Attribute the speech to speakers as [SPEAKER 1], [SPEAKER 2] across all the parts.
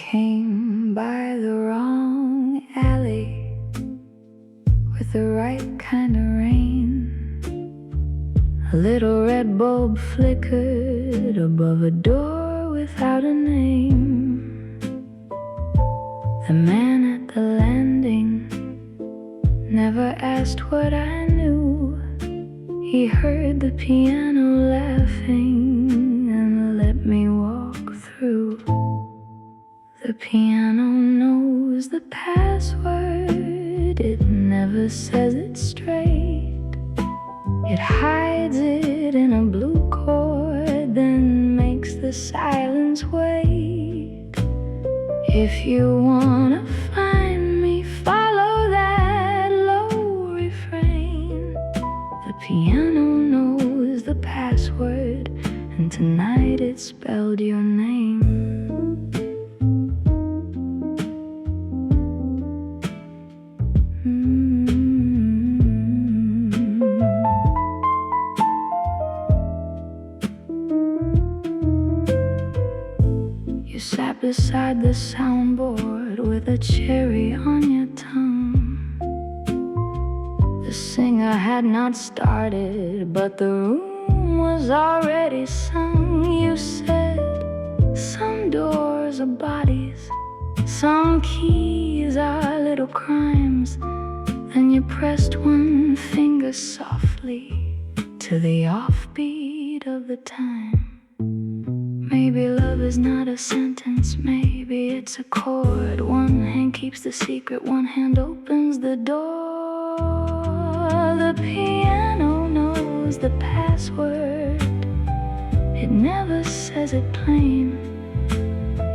[SPEAKER 1] came by the wrong alley with the right kind of rain. A little red bulb flickered above a door without a name. The man at the landing never asked what I knew. He heard the piano laughing and let me walk through. The piano knows the password, it never says it straight. It hides it in a blue chord, then makes the silence wait. If you wanna find me, follow that low refrain. The piano knows the password, and tonight it spelled your name. Beside the soundboard with a cherry on your tongue. The singer had not started, but the room was already sung. You said, some doors are bodies, some keys are little crimes. Then you pressed one finger softly to the offbeat of the time. Maybe love is not a sentence, maybe it's a chord. One hand keeps the secret, one hand opens the door. The piano knows the password, it never says it plain.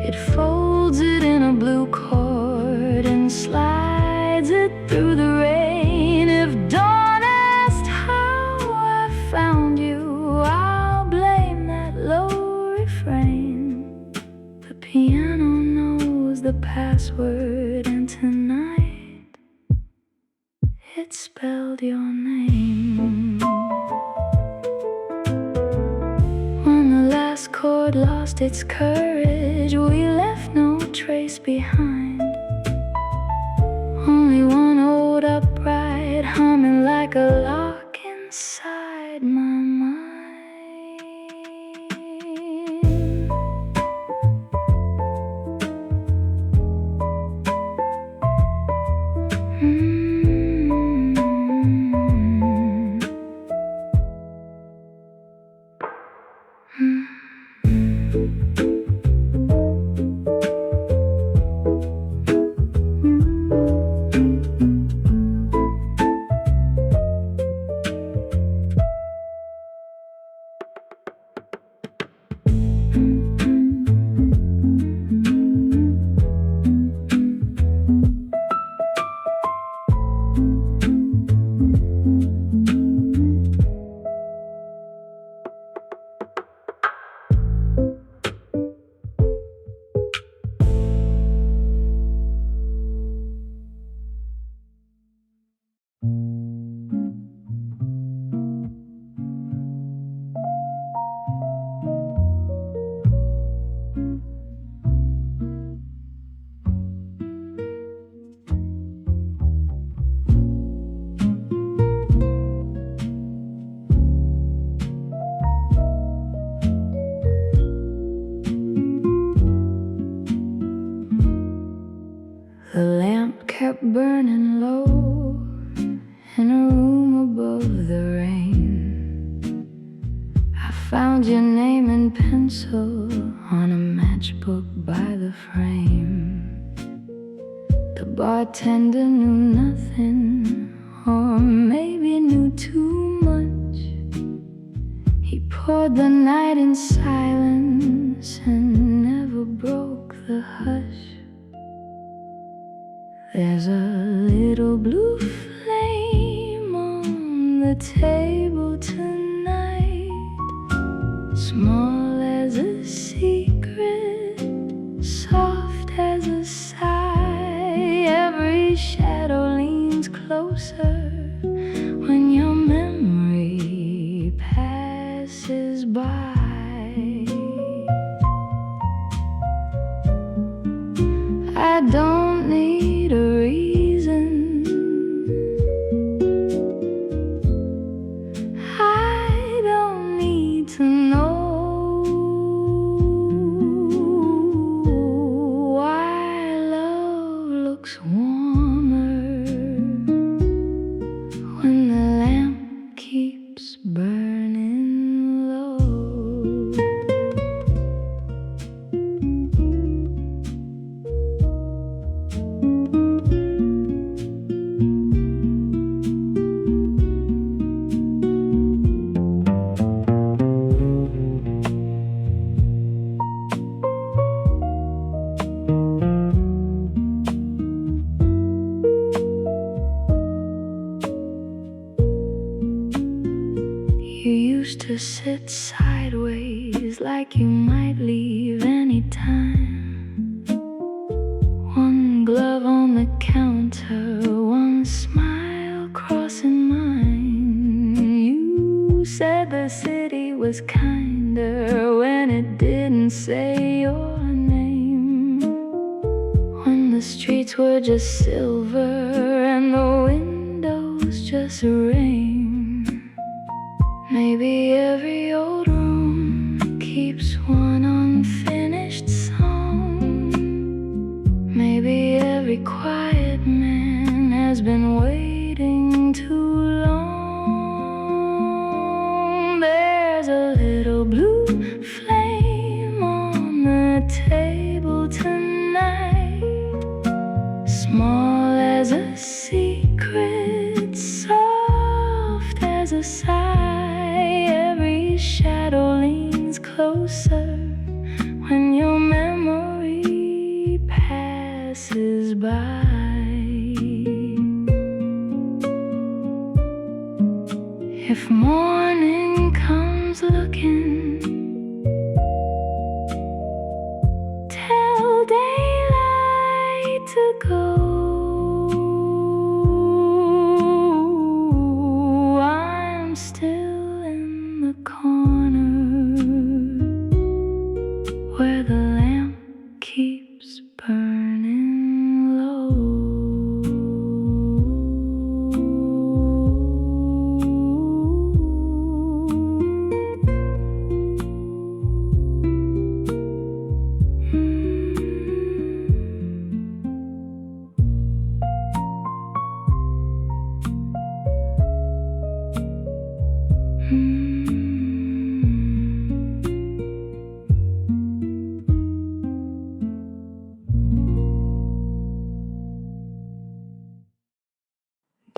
[SPEAKER 1] It folds it in a blue cord and slides it through the rain. If dawn asked how I found you, I'll blame that low refrain. The piano knows the password, and tonight it spelled your name. When the last chord lost its courage, we left no trace behind. Only one old upright humming like a lark inside my mind. The lamp kept burning low in a room above the rain. I found your name in pencil on a matchbook by the frame. The bartender knew nothing, or maybe knew too much. He poured the night in silence and never broke the hush. There's a little blue flame on the table tonight, small as a secret, soft as a sigh. Every shadow leans closer when your memory passes by. don't need a reason. I don't need to know why love looks warmer when the lamp keeps burning low. You used to sit sideways like you might leave anytime. One glove on the counter, one smile crossing mine. You said the city was kinder when it didn't say your name. When the streets were just silver and the windows just rain. Maybe every old room keeps one unfinished song. Maybe every quiet man has been waiting too long. There's a little blue flame on the table tonight, small as a secret, soft as a sigh. Every shadow leans closer when your memory passes by. If morning comes looking, tell daylight to go. I'm still in the corner where the lamp keeps burning low.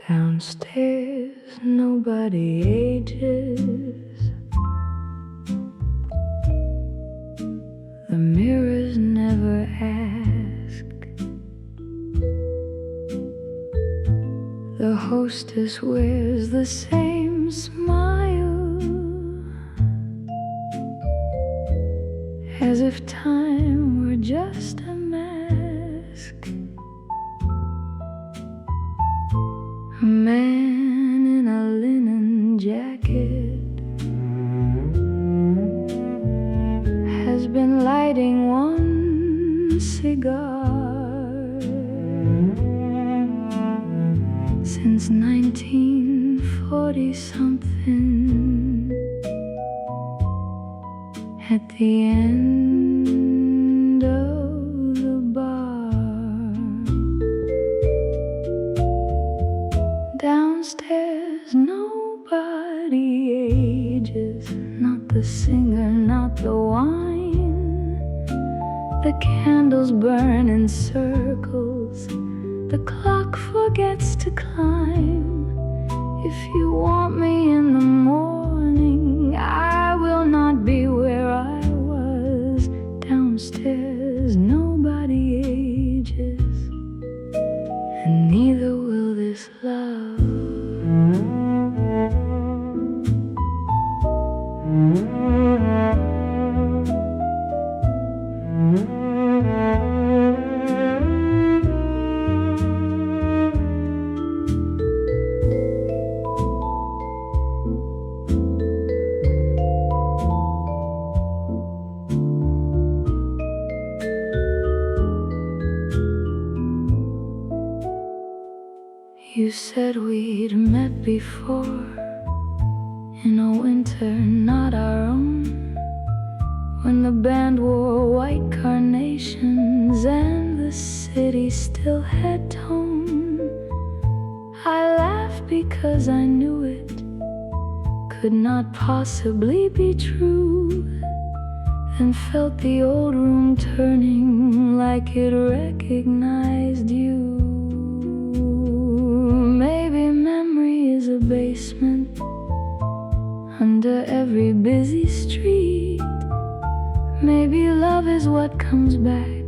[SPEAKER 1] Downstairs, nobody ages. The mirrors never ask. The hostess wears the same smile, as if time were just a mask. A man in a linen jacket has been lighting one cigar since 1940-something. At the end of the bar, downstairs nobody ages. Not the singer, not the wine. The candles burn in circles. The clock forgets to climb. If you want me in the morning, I will not be where I was. Downstairs nobody ages, and neither will this love. You said we'd met before, in a winter not our own, when the band wore white carnations and the city still had tone. I laughed because I knew it could not possibly be true, and felt the old room turning like it recognized you. Maybe memory is a basement under every busy street. Maybe love is what comes back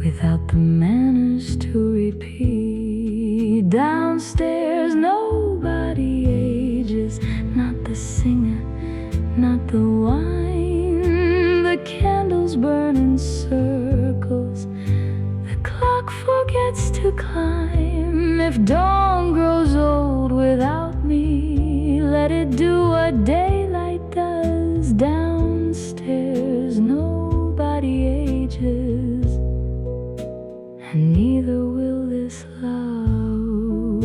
[SPEAKER 1] without the manners to repeat. Downstairs nobody ages, not the singer, not the wine. The candles burn in circles, the clock forgets to climb. If dawn grows old without me, let it do what daylight does. Downstairs nobody ages, and neither will this love.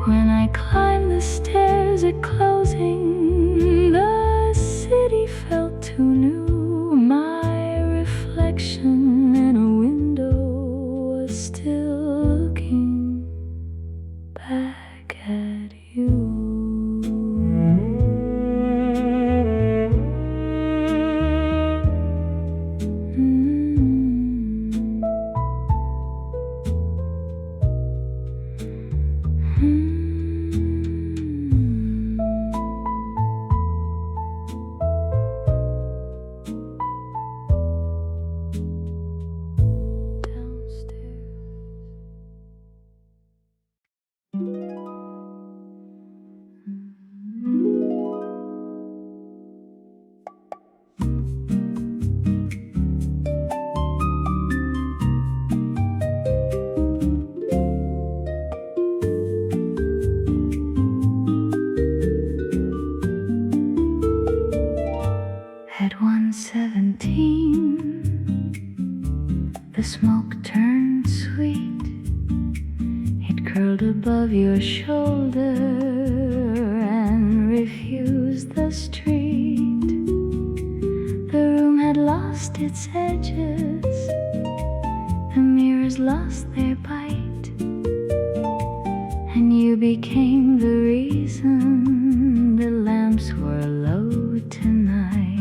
[SPEAKER 1] When I climb the stairs at closing, the city felt too new. My reflection in a window was still looking back at you. At 117, the smoke turned sweet. It curled above your shoulder and refused the street. The room had lost its edges, the mirrors lost their bite, and you became the reason the lamps were low tonight.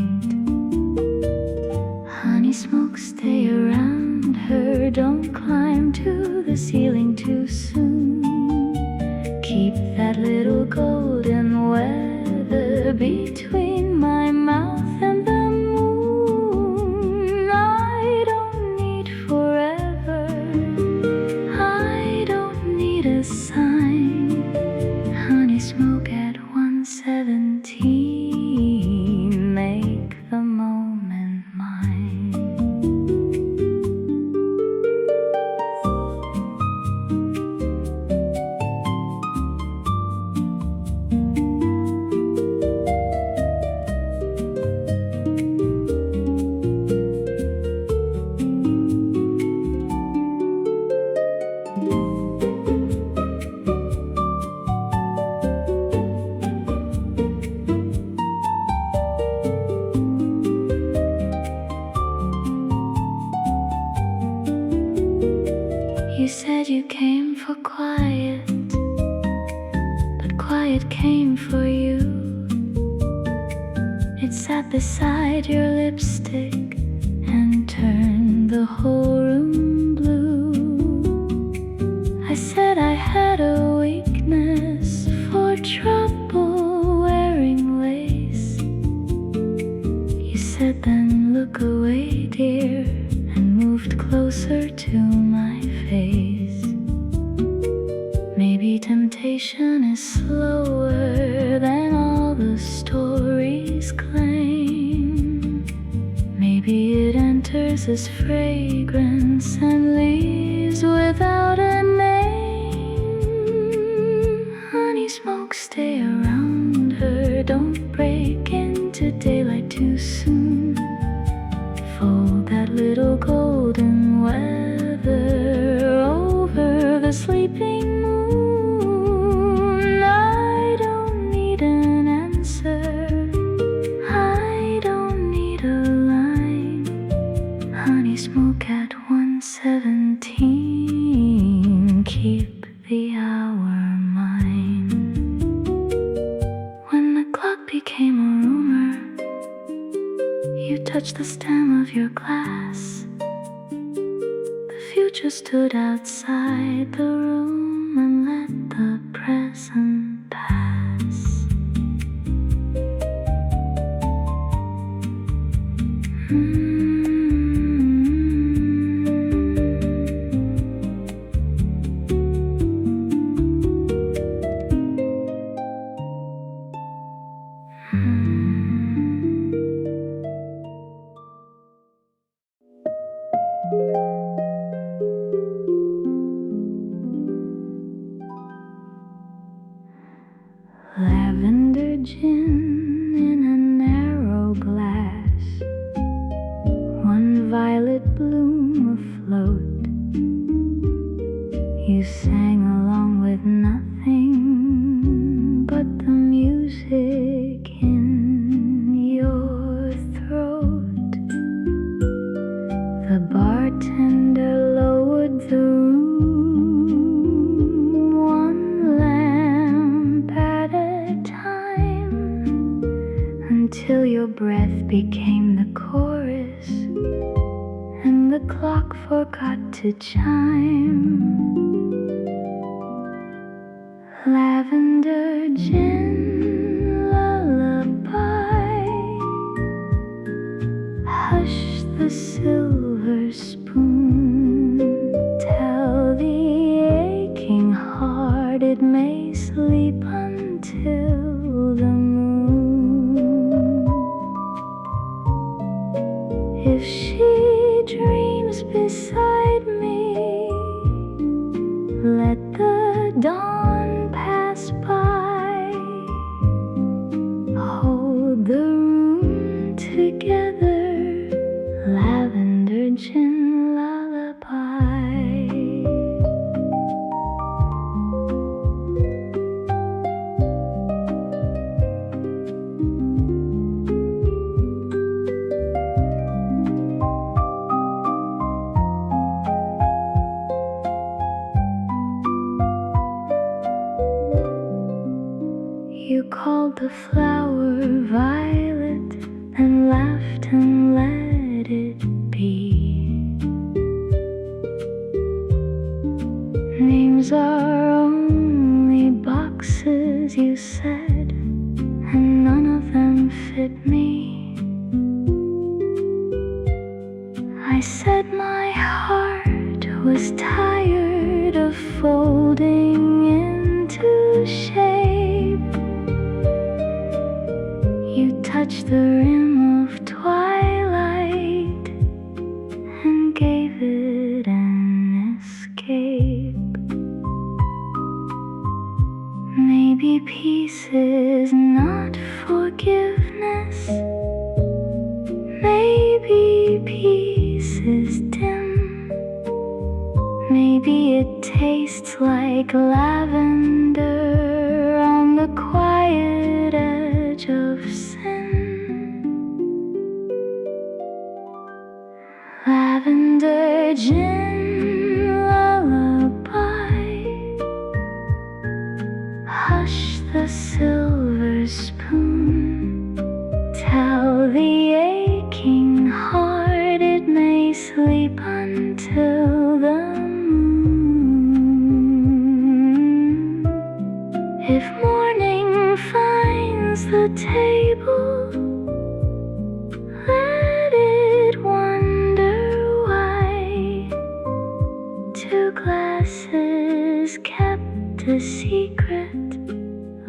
[SPEAKER 1] Honey smoke, stay around her, don't climb to the ceiling too soon. Keep that little golden weather between my mouth and the moon. I don't need forever, I don't need a sign. Honey smoke at 117, make the moment mine. You said you came for quiet, but quiet came for you. It sat beside your lipstick and turned the whole room blue. I said I had a weakness for trouble wearing lace. You said then look away, dear, and moved closer to my face. Maybe temptation is slower than all the stories claim. Maybe it enters as fragrance and leaves without a name. Honey smoke, stay around her, don't break into daylight too soon. Fold that little golden weather over the sleeping moon. I don't need an answer, I don't need a line. Honey, smoke at 1:17, keep the hour mine. When the clock became a rumor, you touched the stem of your glass. The future stood outside the room and let the present pass. Lavender gin in a narrow glass, one violet bloom afloat. You sang along with nothing but the music in your throat. The bartender lowered the room, one lamp at a time, until your breath became the chorus and the clock forgot to chime. Lavender gin lullaby, hush the silver spoon, tell the aching heart it may sleep until the moon. If she dreams beside me, let the dawn pass by. Hold the room together, lavender gin lullaby. You called the flower violet and laughed and let it be. Names are only boxes, you said, and none of them fit me. I said my heart was tired of folding into shape. You touched the rim of twilight and gave it an escape. Maybe peace is not forgiveness, maybe peace is dim. Maybe it tastes like lavender on the quiet edge of sin. Lavender gin lullaby, hush the silver spoon, tell the aching heart it may sleep until the moon. If morning finds the table, let it wonder why two glasses kept a secret,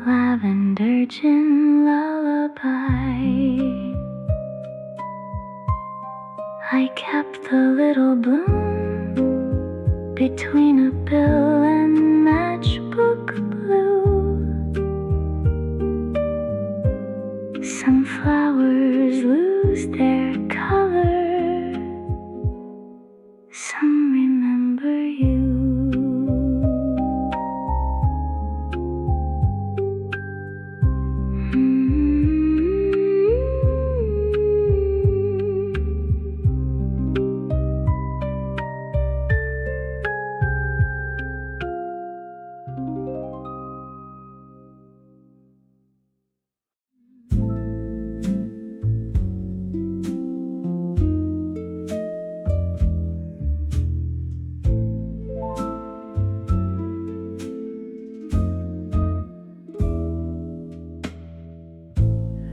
[SPEAKER 1] lavender gin lullaby. I kept the little bloom between a bill and matchbook blue. Some flowers lose their color, some remember you.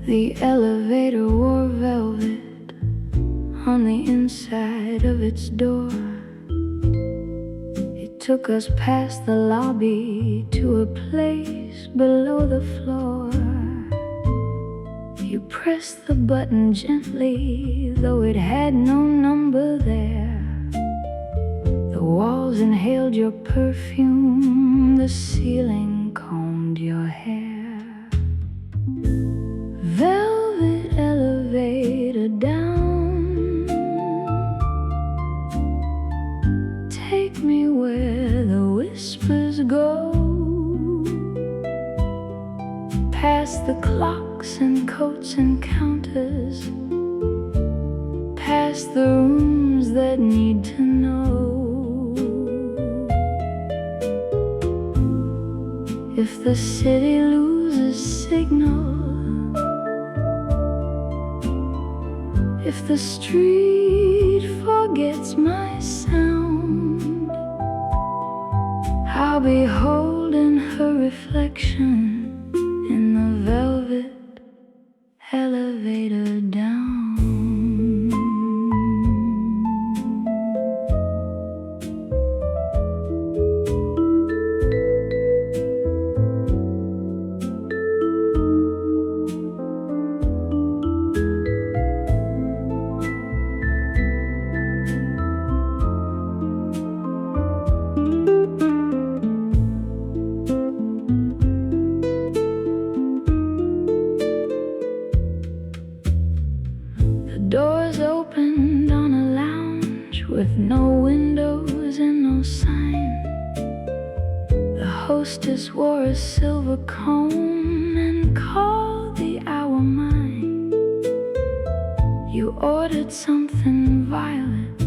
[SPEAKER 1] The elevator wore velvet on the inside of its door. It took us past the lobby to a place below the floor. You pressed the button gently, though it had no number there. The walls inhaled your perfume, the ceiling combed your hair. Velvet elevator down, take me where the whispers go, past the clocks and coats and counters, past the rooms that need to know. If the city loses signal, if the street forgets my sound, I'll be holding her reflection in the velvet elevator down. Doors opened on a lounge with no windows and no sign. The hostess wore a silver comb and called the hour mine. You ordered something violet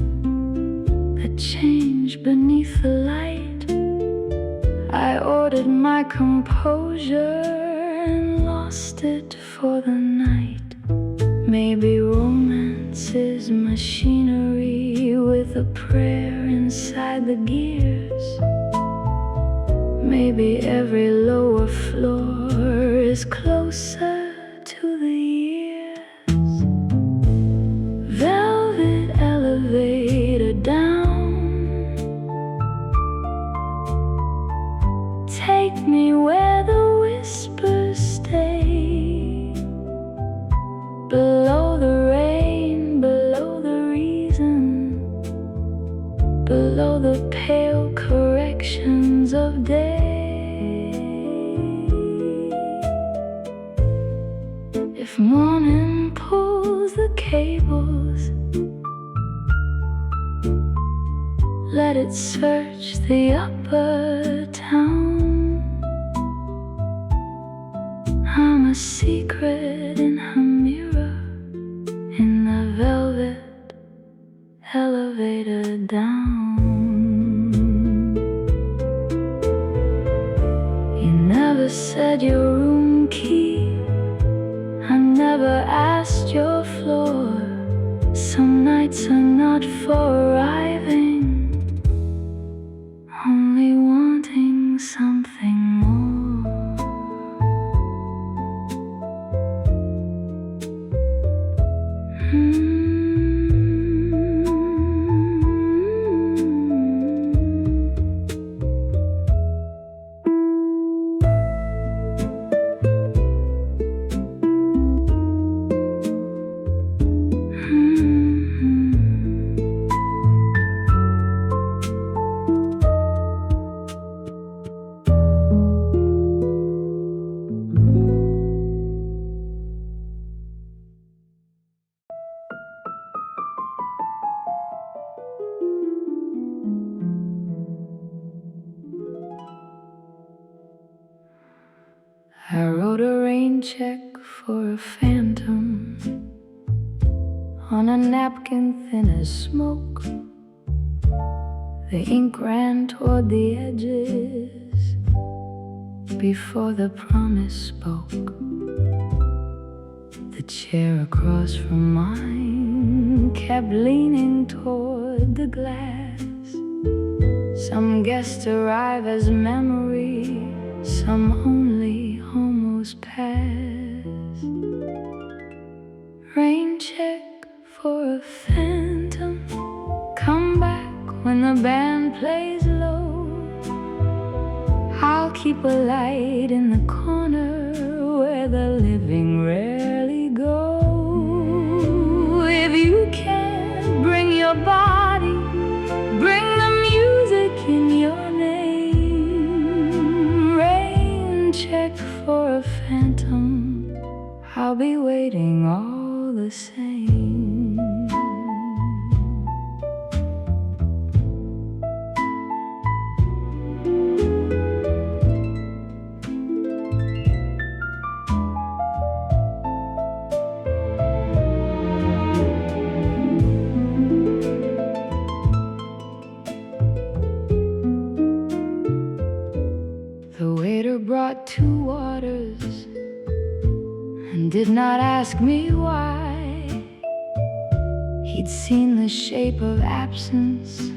[SPEAKER 1] that changed beneath the light. I ordered my composure and lost it for the night. Maybe romance is machinery with a prayer inside the gears. Maybe every lower floor is closer to the years. Velvet elevator down, take me where the whispers stay. Below the rain, below the reason, below the pale corrections of day. If morning pulls the cables, let it search the upper town. I'm a secret in her mirror, in the velvet elevator down. You never said your room key, I never asked your floor. Some nights are not for arriving, only wanting something more. I wrote a rain check for a phantom on a napkin thin as smoke. The ink ran toward the edges before the promise spoke. The chair across from mine kept leaning toward the glass. Some guests arrive as memory, some only almost pass. Raincheck for a phantom. Come back when the band plays low. I'll keep a light in the corner where the living rarely go. If you can't bring your body, bring the music in your name. Raincheck for a phantom. I'll be waiting all the same. The waiter brought 2 waters and did not ask me why. He'd seen the shape of absence,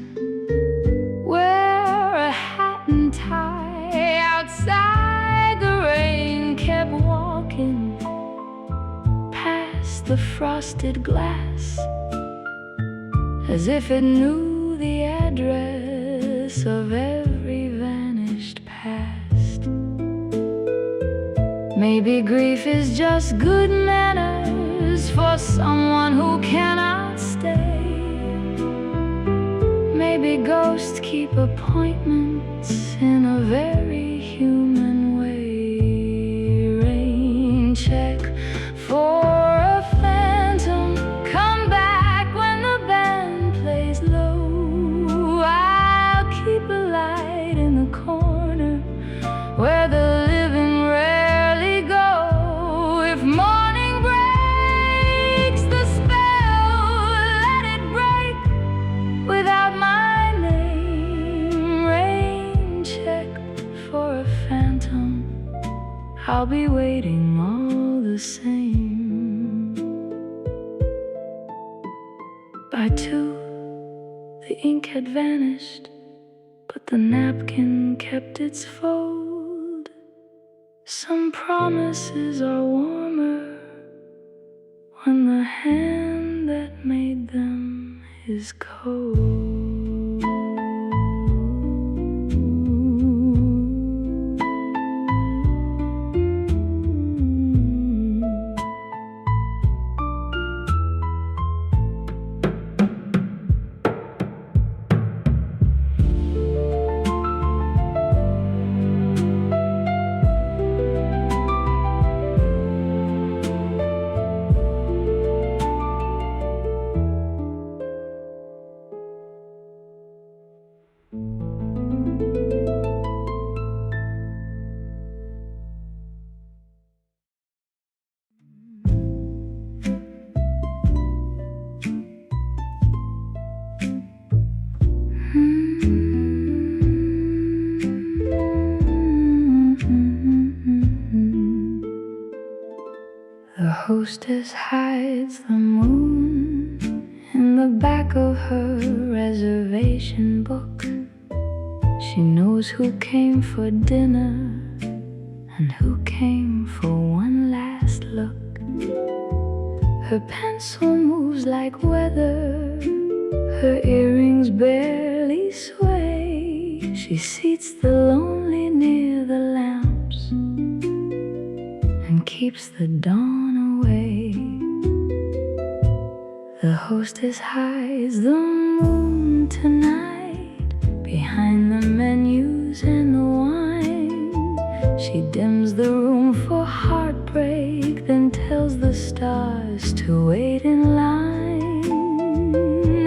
[SPEAKER 1] wear a hat and tie. Outside the rain kept walking past the frosted glass, as if it knew the address of every vanished past. Maybe grief is just good manners for someone who cannot stay. Maybe ghosts keep appointments in a very human way. Raincheck for a phantom. Come back when the band plays low. I'll keep a light in the corner where the living rarely go. If morning breaks the spell, let it break without my name. Raincheck for a phantom. I'll be waiting all the same. By 2, the ink had vanished, but the napkin kept its fold. Some promises are warmer when the hand that made them is cold. The hostess hides the moon in the back of her reservation book. She knows who came for dinner and who came for one last look. Her pencil moves like weather, her earrings barely sway. She seats the lonely near the lamps and keeps the dawn away. The hostess hides the moon tonight behind the menus and the wine. She dims the room for heartbreak, then tells the stars to wait in line.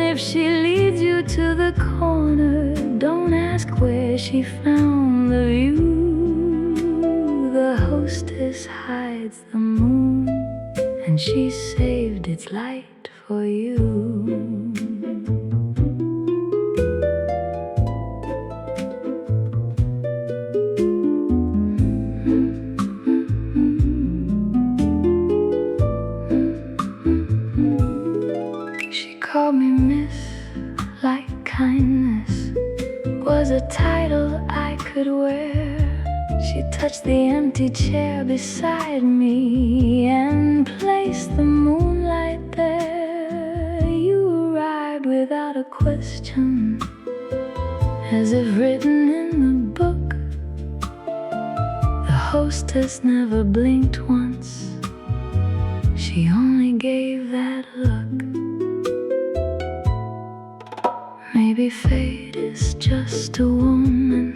[SPEAKER 1] If she leads you to the corner, don't ask where she found the view. The hostess hides the moon, and she saved its light for you. She called me miss, like kindness was a title I could wear. She touched the empty chair beside me and placed the moonlight a question, as if written in the book. The hostess never blinked once, she only gave that look. Maybe fate is just a woman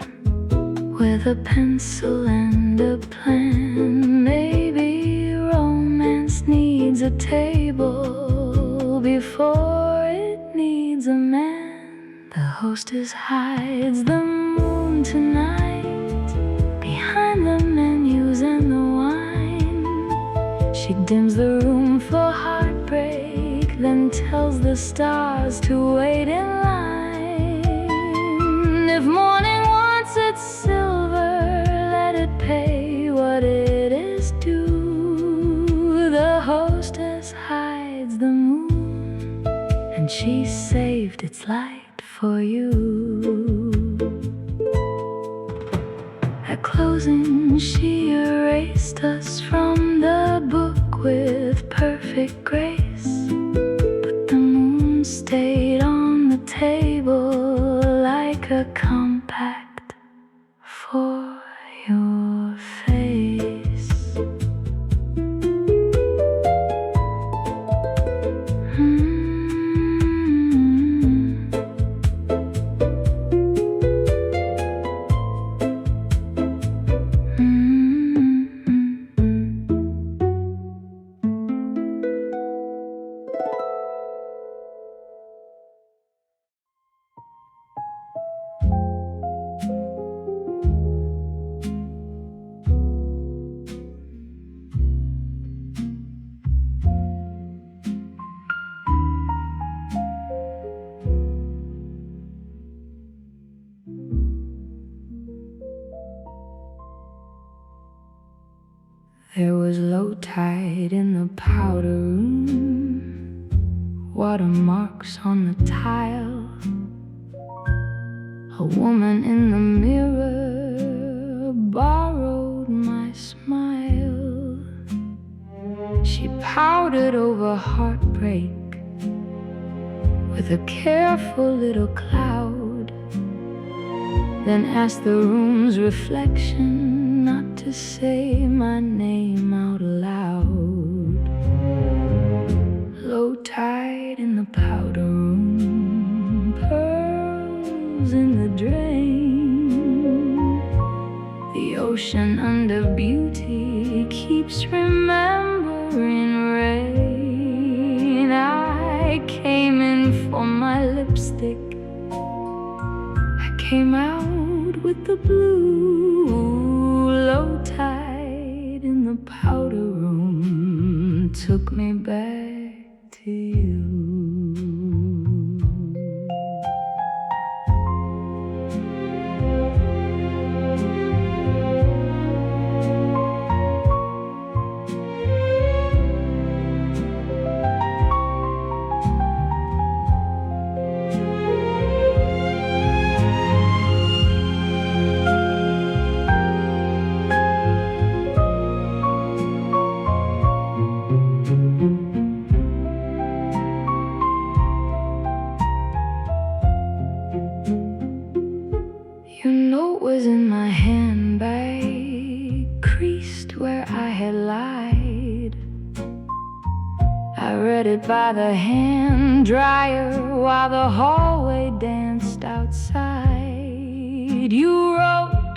[SPEAKER 1] with a pencil and a plan. Maybe romance needs a table before it needs a man. The hostess hides the moon tonight behind the menus and the wine. She dims the room for heartbreak, then tells the stars to wait in line. If morning wants its silver, let it pay what it is due. The hostess hides the moon, and she saved its light for you. At closing, she erased us from the book with perfect grace, but the moon stayed on the table like a compact for your face. There was low tide in the powder room, watermarks on the tile. A woman in the mirror borrowed my smile. She powdered over heartbreak with a careful little cloud, then asked the room's reflection not to say my name out loud. Low tide in the powder room, pearls in the drain. The ocean under beauty keeps remembering rain. I came in for my lipstick, I came out with the blue. Low tide in the powder room took me back to you. Your note was in my handbag, creased where I had lied. I read it by the hand dryer while the hallway danced outside. You wrote,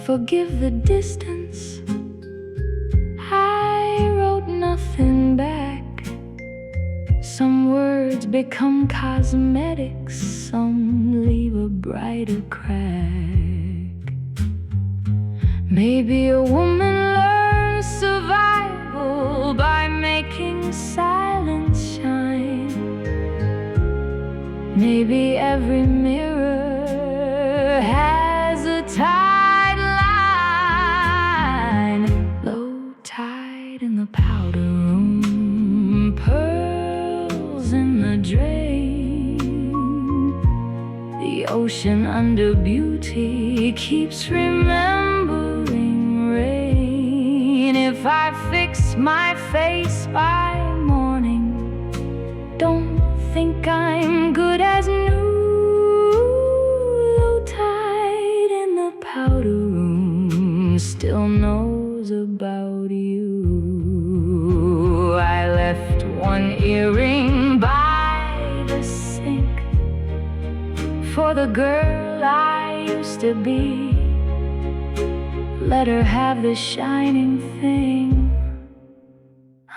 [SPEAKER 1] forgive the distance. I wrote nothing back. Some words become cosmetics, some leave a brighter crack. Maybe a woman learns survival by making silence shine. Maybe every mirror has a tide line. Low tide in the powder room, pearls in the drain. The ocean under beauty keeps remembering rain. If I fix my face by morning, don't think I'm good as new, tied in the powder room, still knows about you. I left one earring by the sink for the girl I used to be. Let her have the shining thing,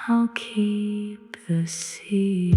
[SPEAKER 1] I'll keep the sea.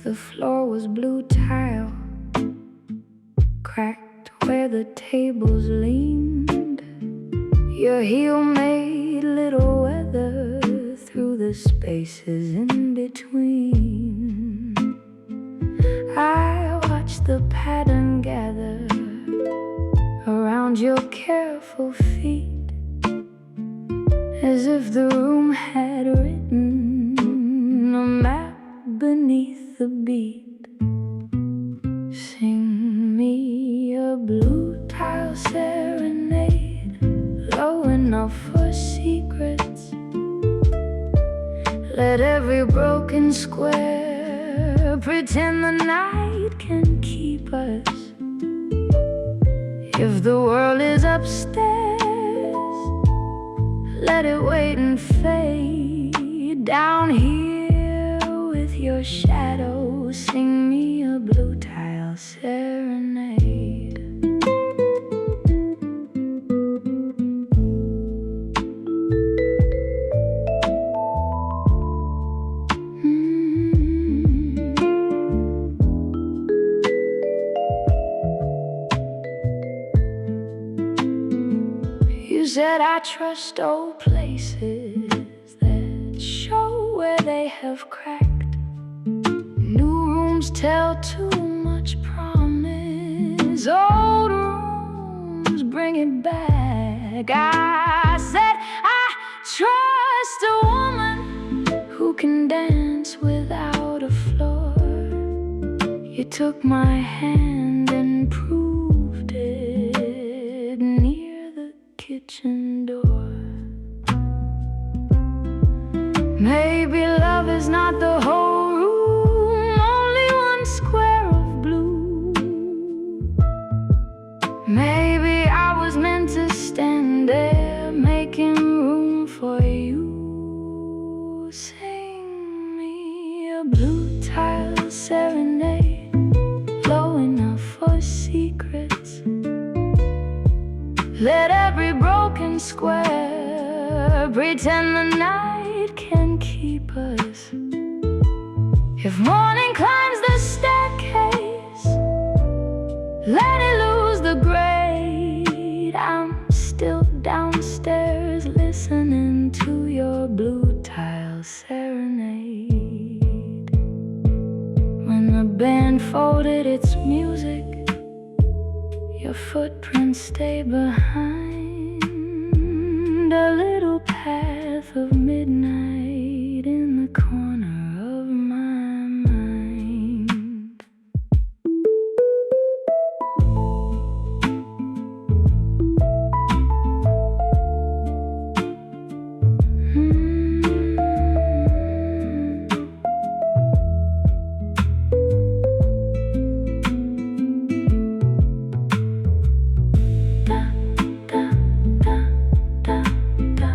[SPEAKER 1] The floor was blue tile, cracked where the tables leaned. Your heel made little weather through the spaces in between. I watched the pattern gather around your careful feet, as if the room had written a map beneath the beat. Sing me a blue tile serenade, low enough for secrets. Let every broken square pretend the night can keep us. If the world is upstairs, let it wait and fade down here. Your shadow, sing me a blue tile serenade. You said I trust old places that show where they have cracked. Tell too much promise. Old rooms bring it back. I said I trust a woman who can dance without a floor. You took my hand and proved it near the kitchen door. Maybe love is not the whole square of blue. Maybe I was meant to stand there making room for you. Sing me a blue tile serenade, low enough for secrets. Let every broken square pretend the night can keep us. If morning climbs the staircase, let it lose the grade. I'm still downstairs listening to your blue tile serenade. When the band folded its music, your footprints stay behind. A little path of midnight in the corner of my mind. Da, da, da, da, da.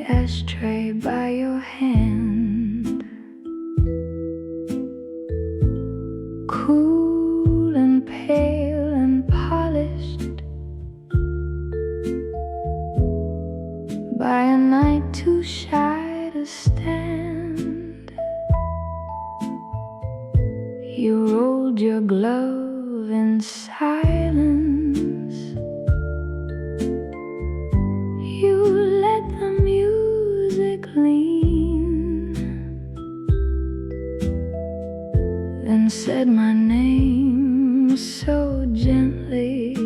[SPEAKER 1] ashtray by your hand, cool and pale and polished by a night too shy to stand. You rolled your glove in silence. You let the music lean, then said my name so gently.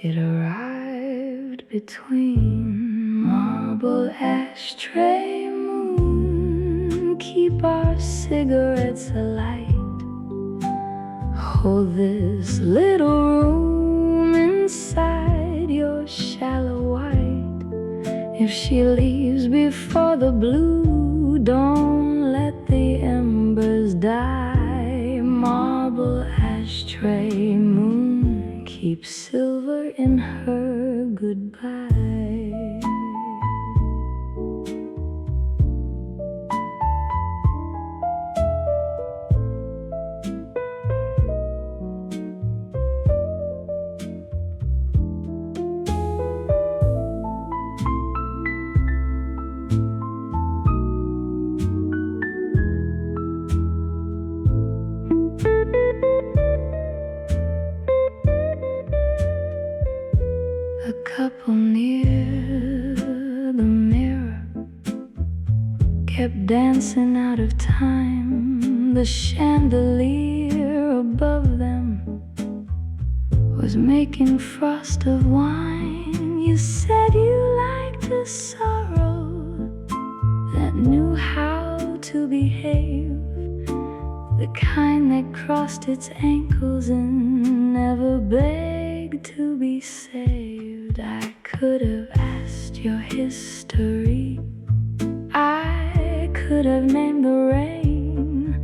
[SPEAKER 1] It arrived between marble ashtray moon. Keep our cigarettes alight. Hold this little room inside your shallow white. If she leaves before the blue, don't let the embers die. Marble ashtray moon, keep silver in her goodbye. A couple near the mirror kept dancing out of time. The chandelier above them was making frost of wine. You said you liked the sorrow that knew how to behave, the kind that crossed its ankles and never begged to be saved. I could have asked your history, I could have named the rain.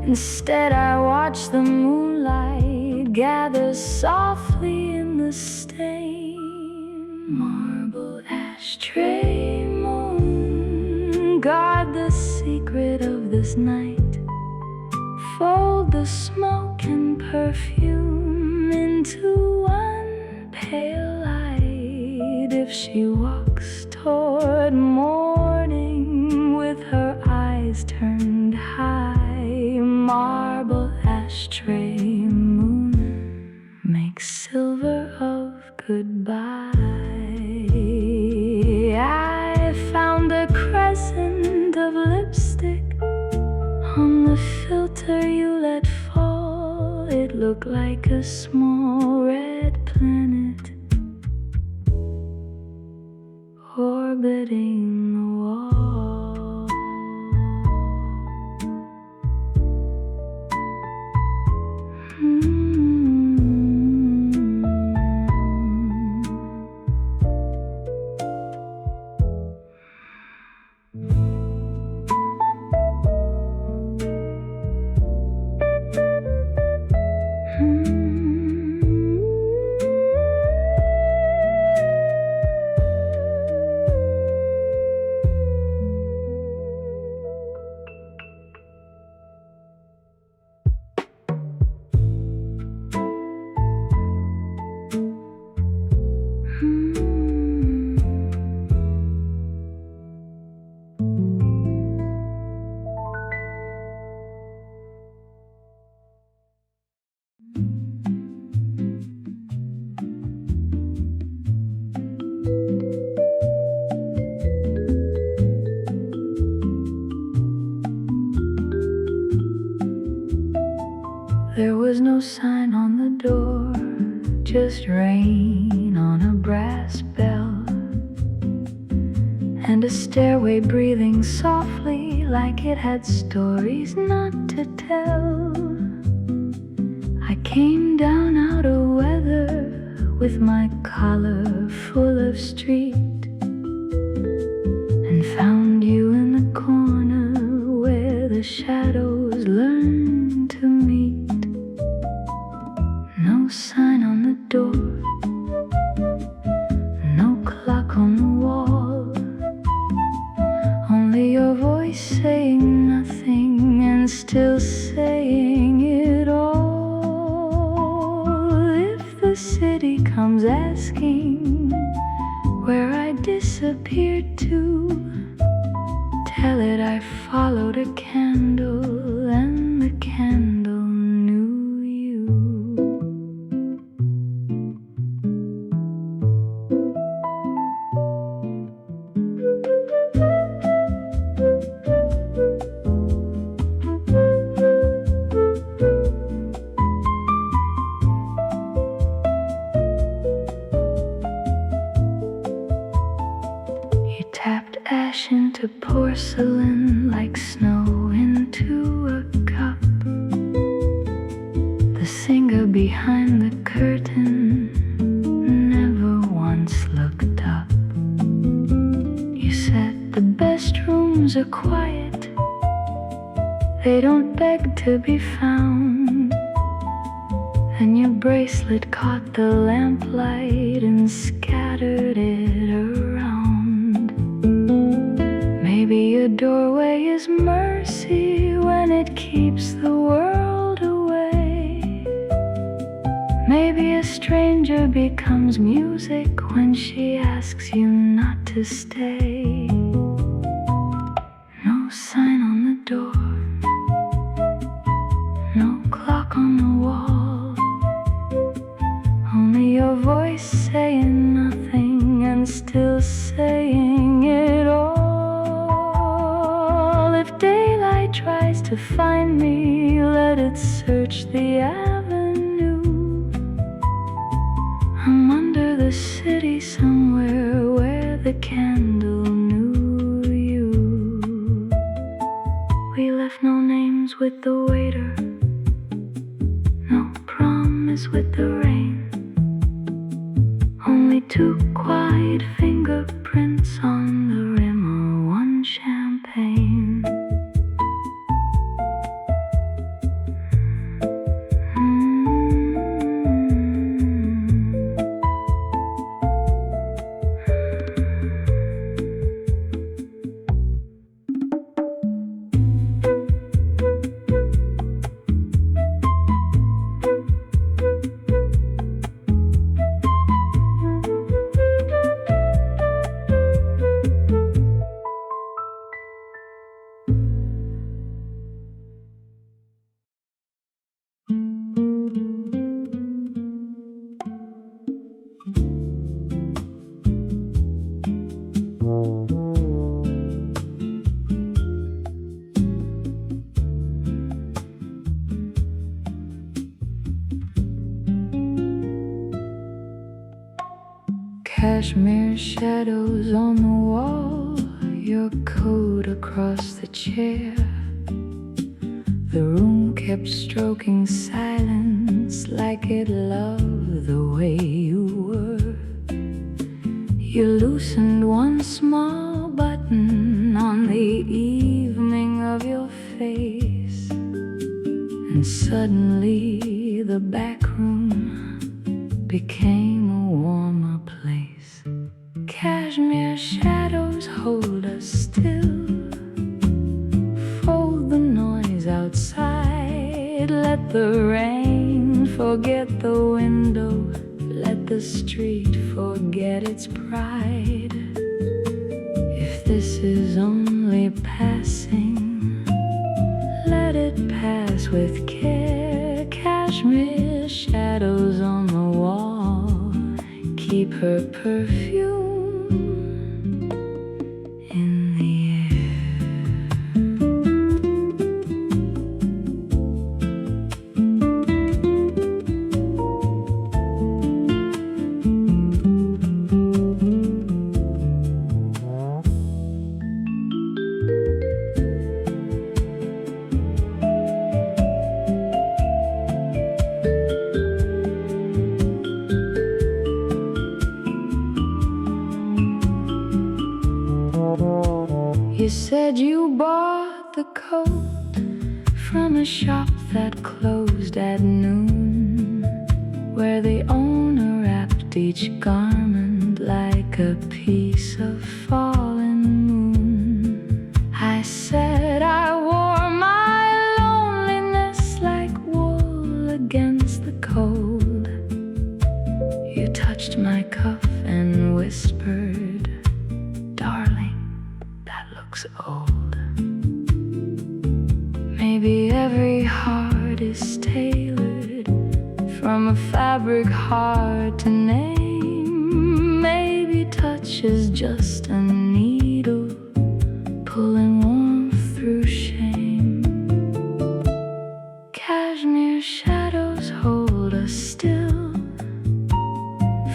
[SPEAKER 1] Instead I watched the moonlight gather softly in the stain. Marble ashtray moon, guard the secret of this night. Fold the smoke and perfume into one pale light. If she walks toward morning with her eyes turned high, marble ashtray moon, make silver of goodbye. I found a crescent of lipstick on the filter you let fall. It looked like a small red planet orbiting the wall. There was no sign on the door, just rain on a brass bell, and a stairway breathing softly like it had stories not to tell. I came down out of weather with my collar full of street, and found you in the corner where the shadows learn to meet. No sign on the door, the city comes asking where I disappeared to. Tell it I followed a candle, and the candle knew you. Tapped ash into porcelain like snow into a cup. The singer behind the curtain never once looked up. You said the best rooms are quiet, they don't beg to be found. And your bracelet caught the lamplight and scattered it around. Maybe a doorway is mercy when it keeps the world away. Maybe a stranger becomes music when she asks you not to stay. No sign on the door, no clock on the wall, only your voice saying nothing and still saying it all. If daylight tries to find me, let it search the avenue. I'm under the city somewhere where the candle knew you. We left no names with the waiter, no promise with the rain, only two quiet fingerprints on the rim of one champagne. Cashmere shadows on the wall, your coat across the chair. The room kept stroking silence like it loved the way you were. You loosened one small button on the evening of your face, and suddenly the back room became a warmer place. Cashmere shadows hold us still, fold the noise outside, let the rain forget the window, let the street forget its pride. If this is only passing, let it pass with care. Cashmere shadows on the wall, keep her perfume in the You said you bought the coat from a shop that closed at noon, where the owner wrapped each garment like a piece of fallen moon. I said I wore my loneliness like wool against the cold, touched my cuff and whispered, "Darling, that looks old." Maybe every heart is tailored from a fabric hard to name. Maybe touch is just a needle pulling warmth through shame. Cashmere shadows hold us still,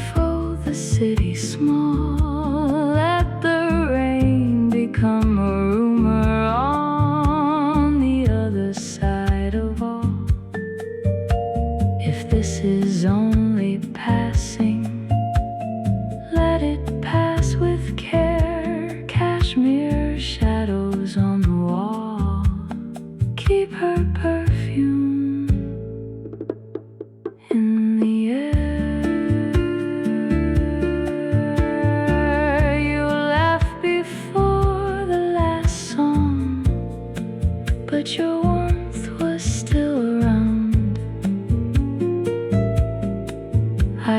[SPEAKER 1] for the city small. Let the rain become a rumor on the other side of all. If this is only passing, let it pass with care. Cashmere shadows on the wall, keep her perfume in the air. You left before the last song, but your warmth was still around.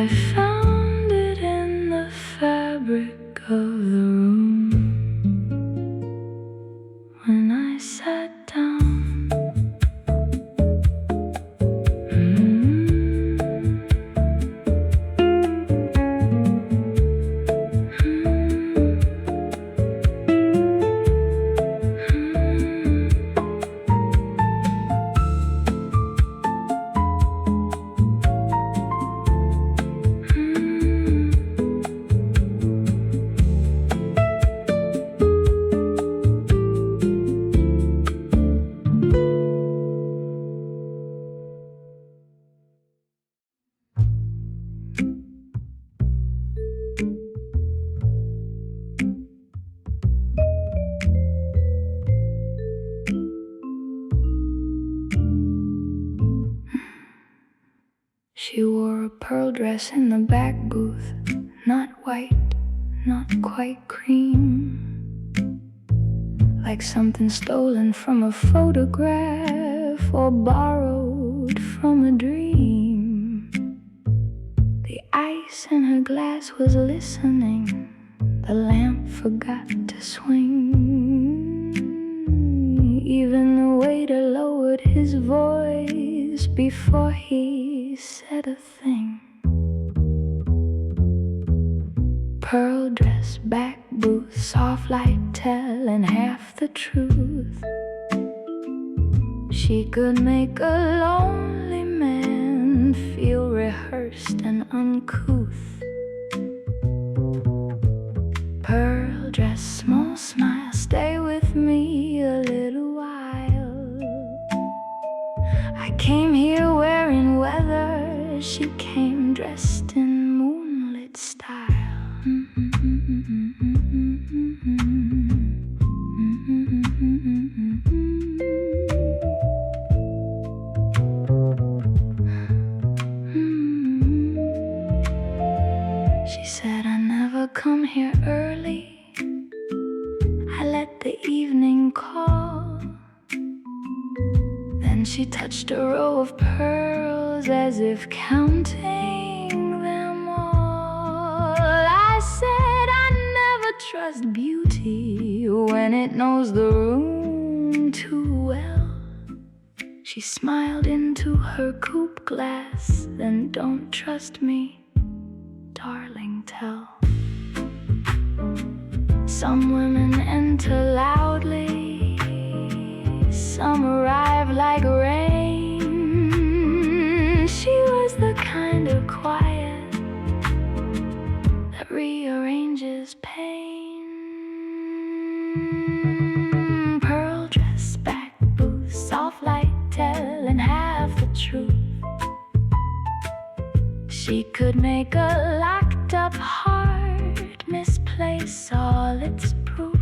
[SPEAKER 1] I found it in the fabric of the room when I sat down. She wore a pearl dress in the back booth, not white, not quite cream, like something stolen from a photograph or borrowed from a dream. The ice in her glass was listening, the lamp forgot to swing. Even the waiter lowered his voice before he said a thing. Pearl dress, back booth, soft light telling half the truth. She could make a lonely man feel rehearsed and uncouth. Pearl dress, small smile, stay with me a little while. I came here wearing weather, she came dressed in moonlit style. She said, I never come here early, I let the evening call. Then she touched a row of pearls as if counting them all. I said, I never trust beauty when it knows the room too well. She smiled into her coupe glass, then don't trust me, darling, tell. Some women enter loudly, some arrive like rain. She was the kind of quiet that rearranges pain. Pearl dress, back booth, soft light telling half the truth. She could make a locked up heart misplace all its proof.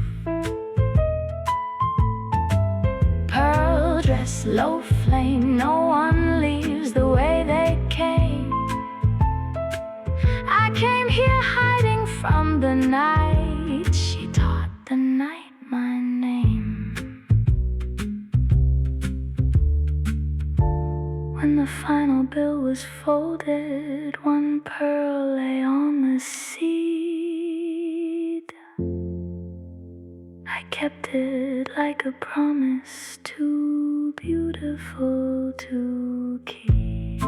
[SPEAKER 1] Pearl dress, low flame, no one leaves the way they came. I came here hiding from the night, she taught the night my name. When the final bell bill was folded, one pearl lay on the seat. I kept it like a promise, too beautiful to keep.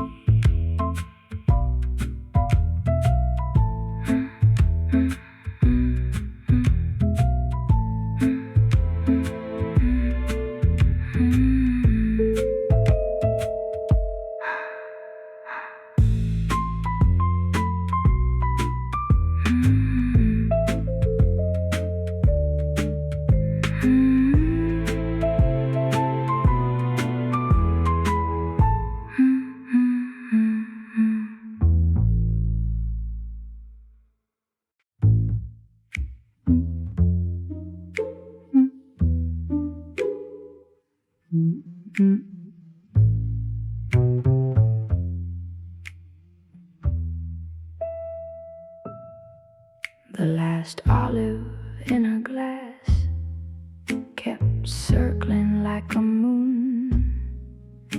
[SPEAKER 1] The last olive in her glass kept circling like a moon.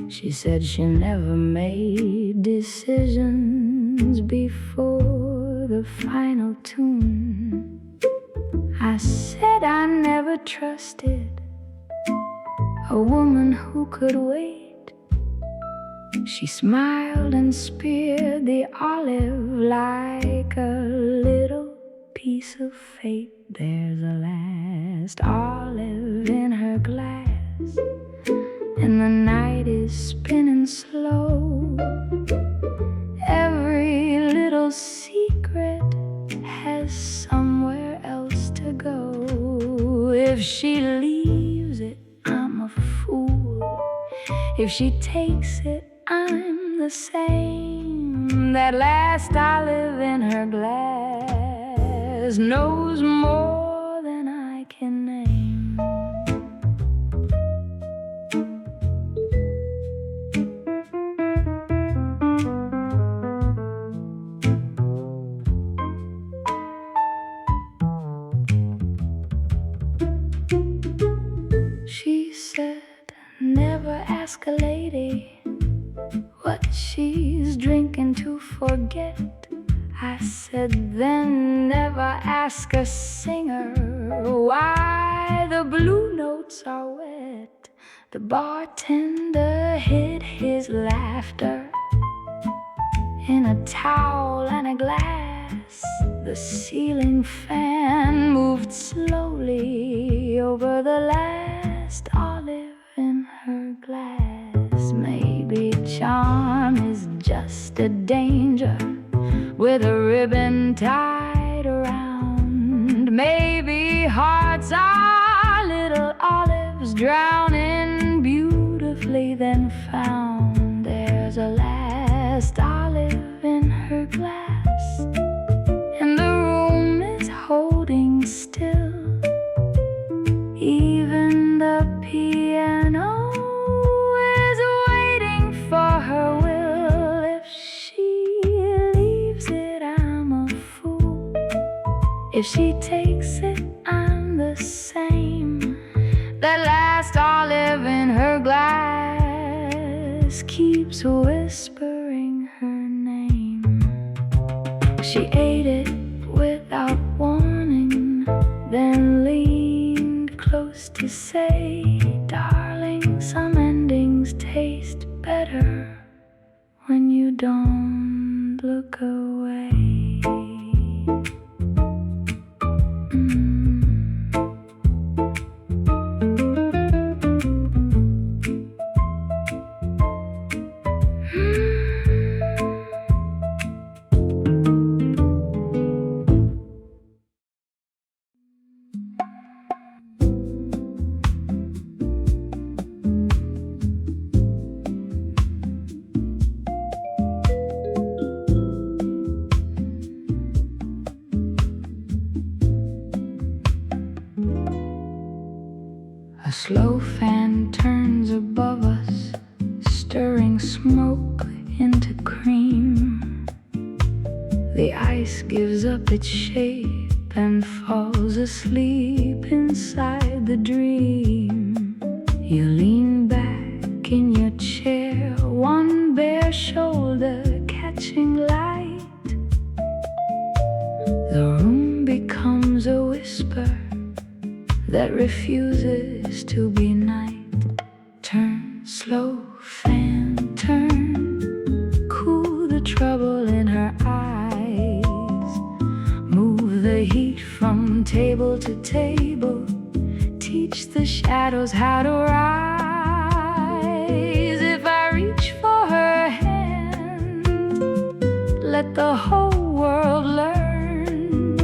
[SPEAKER 1] She said she never made decisions before the final tune. I said I never trusted a woman who could wait. She smiled and speared the olive like a little piece of fate. There's a last olive in her glass, and the night is spinning slow. Every little secret has somewhere else to go. If she leaves it, I'm a fool. If she takes it, I'm the same. That last olive in her glass knows more than I can name. She said, never ask a lady what she's drinking to forget. I said, then never ask a singer why the blue notes are wet. The bartender hid his laughter in a towel and a glass. The ceiling fan moved slowly over the last olive in her glass. Maybe charm is just a danger with a ribbon tied around. Maybe hearts are little olives drowning beautifully then found. There's a last olive in her glass, and the room is holding still. Even the piano is waiting for her will. If she leaves it, I'm a fool. If she takes it, I'm the same. That last olive in her glass keeps whispering her name. She ate it without warning, then leaned close to say, darling, some endings taste better when you don't look away. A slow fan turns above us, stirring smoke into cream. The ice gives up its shape and falls asleep inside the dream. You lean back in your chair, one bare shoulder catching light. The room becomes a whisper that refuses to be night. Turn, slow fan, turn. Cool the trouble in her eyes. Move the heat from table to table. Teach the shadows how to rise. If I reach for her hand, let the whole world learn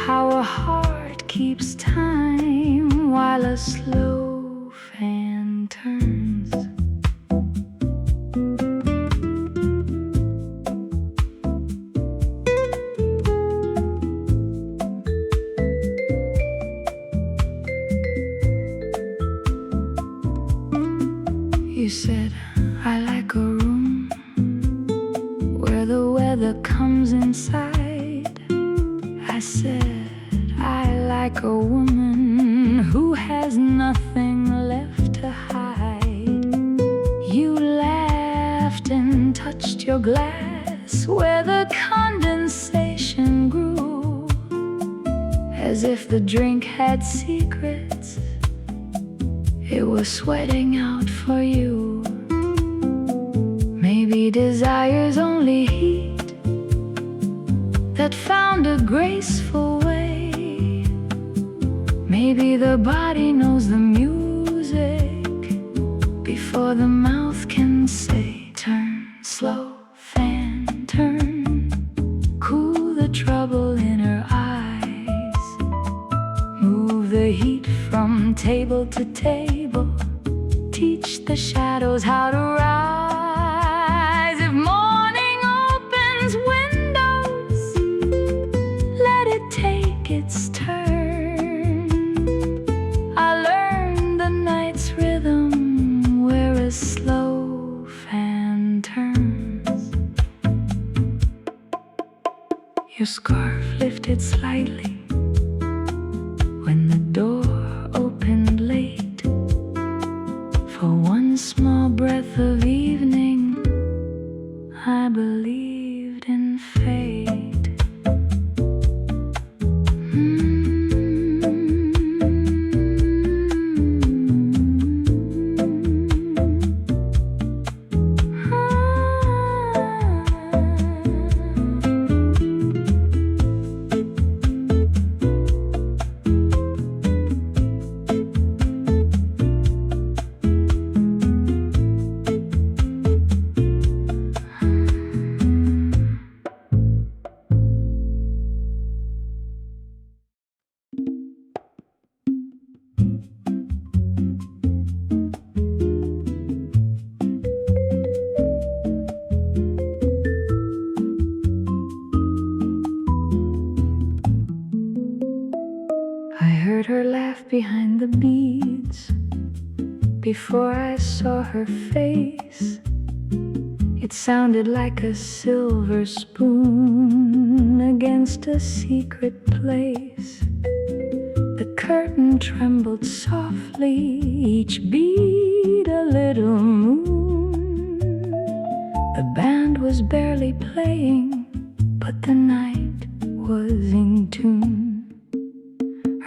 [SPEAKER 1] how a heart keeps time while a slow fan turns. You said, I like a room where the weather comes inside. I said, I like a woman who has nothing left to hide. You laughed and touched your glass where the condensation grew, as if the drink had secrets it was sweating out for you. Maybe desire's only heat that found a graceful way. Maybe the body knows the music before the mouth can say. Turn, slow fan, turn. Cool the trouble in her eyes. Move the heat from table to table. Teach the shadows how to rise. If morning opens windows, let it take its turn. I learned the night's rhythm where a slow fan turns. Your scarf lifted slightly when the door opened late. For one small breath of evening, I believed in fate. Her laugh behind the beads. Before I saw her face, it sounded like a silver spoon against a secret place. The curtain trembled softly, each beat a little moon. The band was barely playing, but the night was in tune.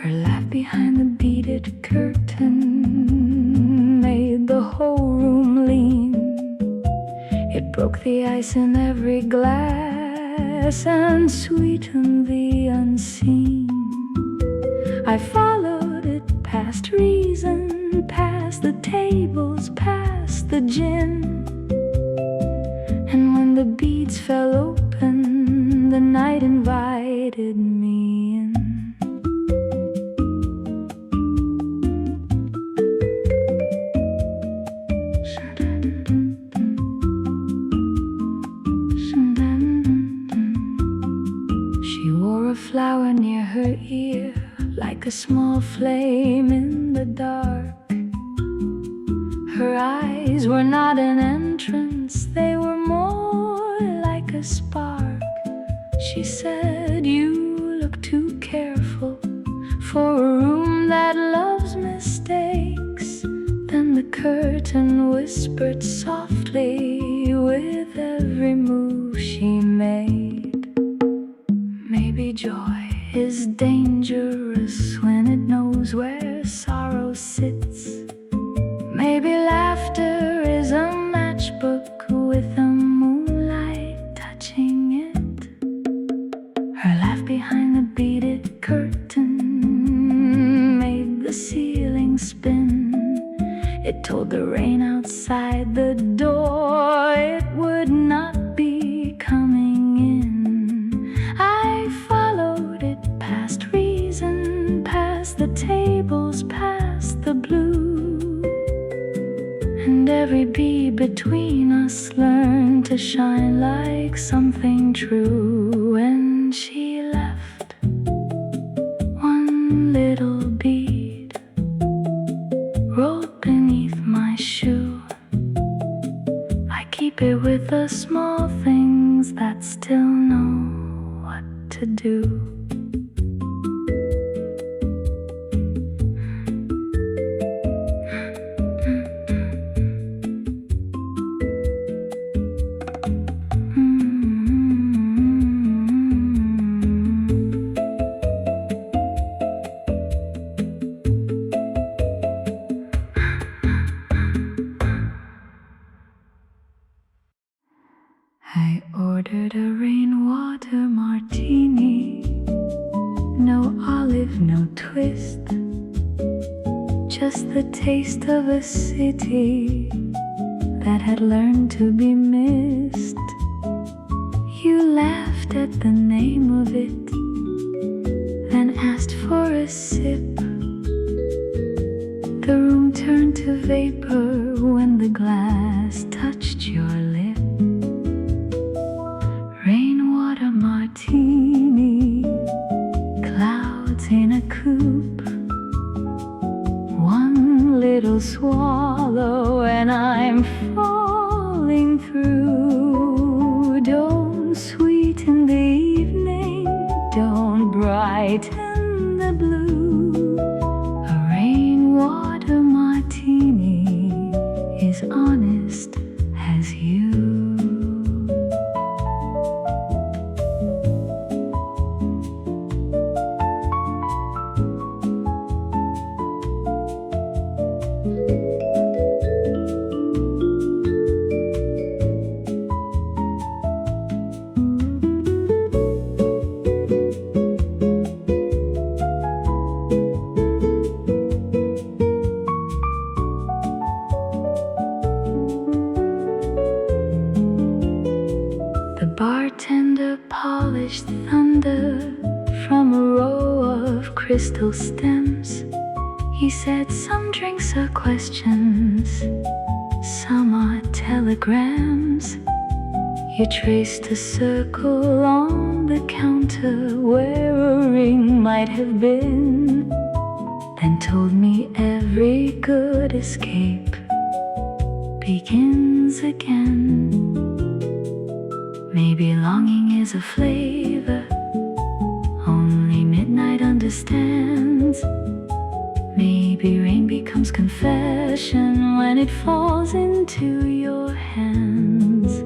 [SPEAKER 1] Her laugh behind the beaded curtain made the whole room lean. It broke the ice in every glass and sweetened the unseen. I followed it past reason, past the tables, past the gin. And when the beads fell open, the night invited me in. A flower near her ear, like a small flame in the dark. Her eyes were not an entrance, they were more like a spark. She said, "You look too careful for a room that loves mistakes." Then the curtain whispered softly with every move she made. Maybe joy is dangerous when it knows where sorrow sits. Maybe laughter is a matchbook with the moonlight touching it. Her laugh behind the beaded curtain made the ceiling spin. It told the rain outside the door it would not be coming in. I followed it past reason, past the tables, past the blue. And every bead between us learned to shine like something true. And she left one little bead rolled beneath my shoe. I keep it with the small things that still know what to do. I ordered a rainwater martini. No olive, no twist. Just the taste of a city that had learned to be missed. You laughed at the name of it, then asked for a sip. The room turned to vapor when the glass touched your lip. Rainwater martini, clouds in a coupe. One little swallow and I'm falling through. Don't sweeten the evening, don't brighten the blue. A rainwater martini is honest as you. The bartender polished thunder from a row of crystal stems. He said some drinks are questions, some are telegrams. You traced a circle on the counter where a ring might have been, then told me every good escape begins again. Maybe longing is a flavor only midnight understands. Maybe rain becomes confession when it falls into your hands.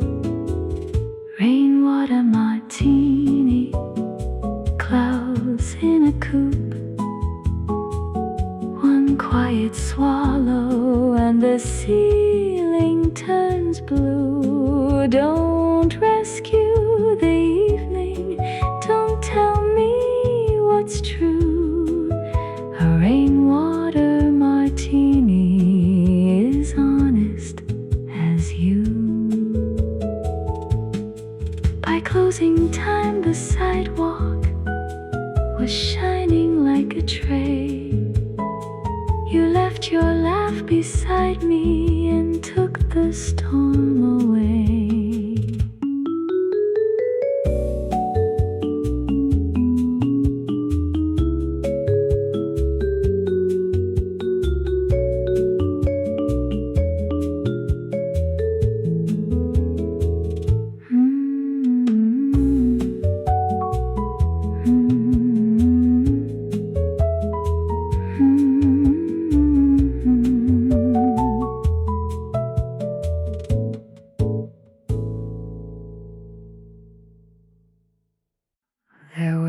[SPEAKER 1] Rainwater martini, clouds in a coupe. One quiet swallow and the ceiling turns blue. Don't rescue the evening, don't tell me what's true. A rainwater martini is honest as you. By closing time, the sidewalk was shining like a tray. You left your laugh beside me and took the storm away.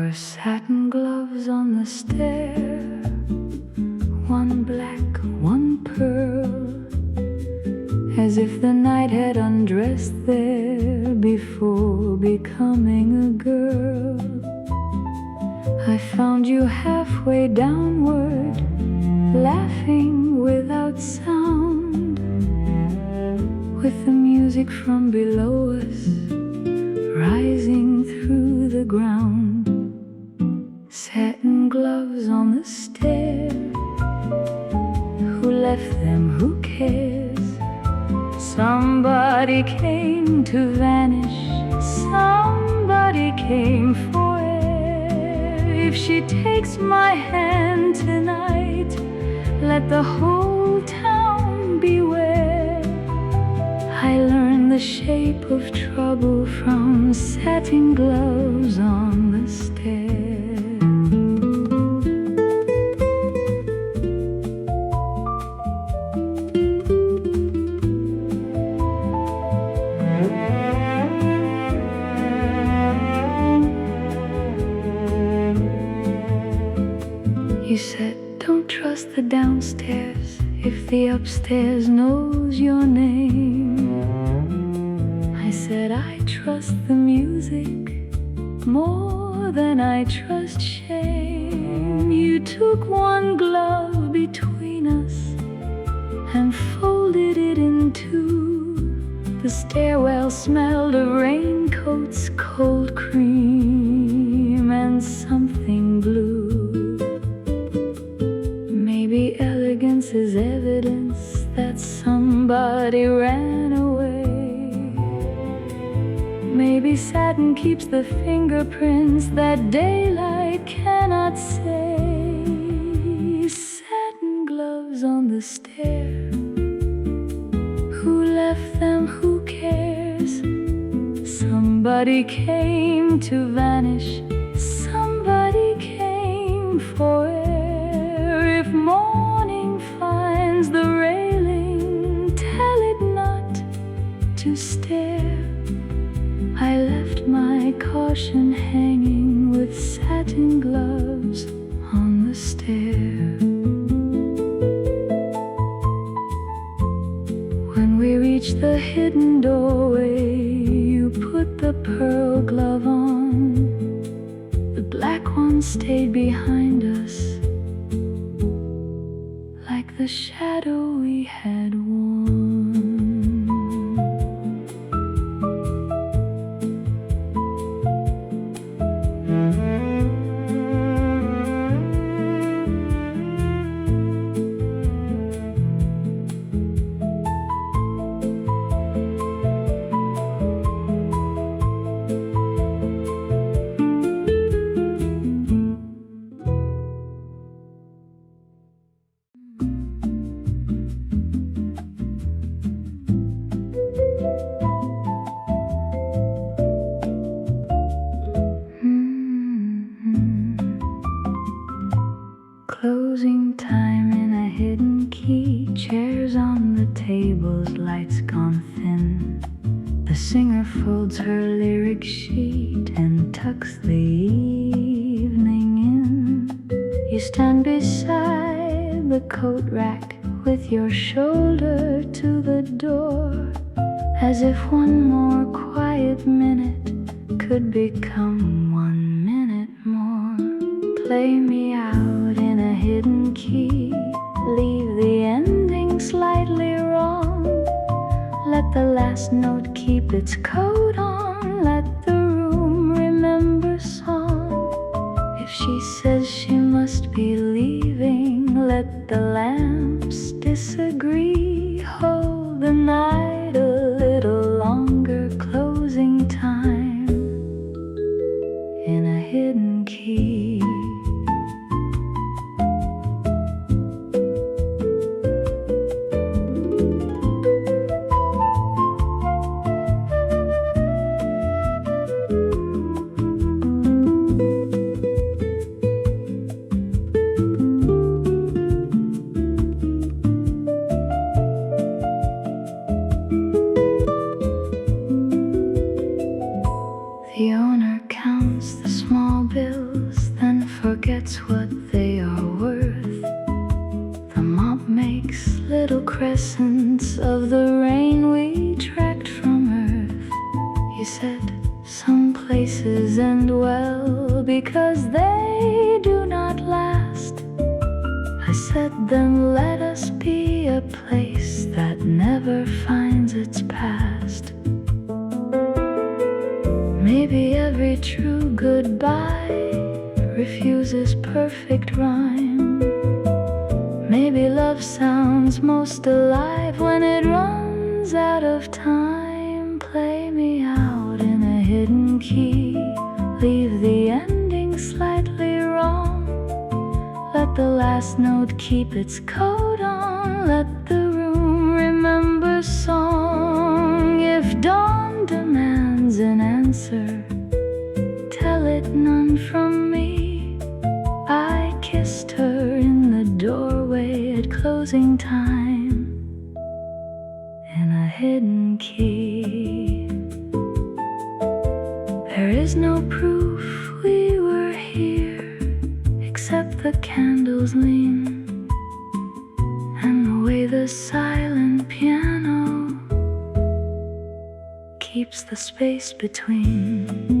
[SPEAKER 1] were satin gloves on the stair, one black, one pearl, as if the night had undressed there before becoming a girl. I found you halfway downward, laughing without sound, with the music from below us rising through the ground. Satin gloves on the stair, who left them, who cares? Somebody came to vanish, somebody came for air. If she takes my hand tonight, let the whole town beware. I learned the shape of trouble from satin gloves on the stair. You said, don't trust the downstairs if the upstairs knows your name. I said, I trust the music more than I trust shame. You took one glove between us and folded it in two. The stairwell smelled of raincoats, cold cream, and something blue. Maybe elegance is evidence that somebody ran away. Maybe satin keeps the fingerprints that daylight cannot say. Satin gloves on the stair, who left them, who cares? Somebody came to vanish, somebody came for air. If morning finds the railing, tell it not to stare. I left my caution hanging with satin gloves on the stair. When we reached the hidden doorway, you put the pearl glove on. The black one stayed behind us, like the shadow we had worn. Closing time in a hidden key, chairs on the tables, lights gone thin. The singer folds her lyric sheet and tucks the evening in. You stand beside the coat rack with your shoulder to the door, as if one more quiet minute could become 1 minute more. Play me out in a hidden key, leave the ending slightly wrong. Let the last note keep its coat on, let the room remember song. If she says she must be leaving, let the lamps disagree. Hold the night a little longer, closing time in a hidden key. The owner counts the small bills, then forgets what they are worth. The mop makes little crescents of the rain we tracked from earth. You said some places end well because they do not last. I said then let us be a place that never finds its past. Maybe every true goodbye refuses perfect rhyme. Maybe love sounds most alive when it runs out of time. Play me out in a hidden key, leave the ending slightly wrong. Let the last note keep its coat on, let the room remember song. If dawn demands an answer, tell it none from me. I kissed her in the doorway at closing time in a hidden key. There is no proof we were here except the candles lean and the way the silent piano keeps the space between.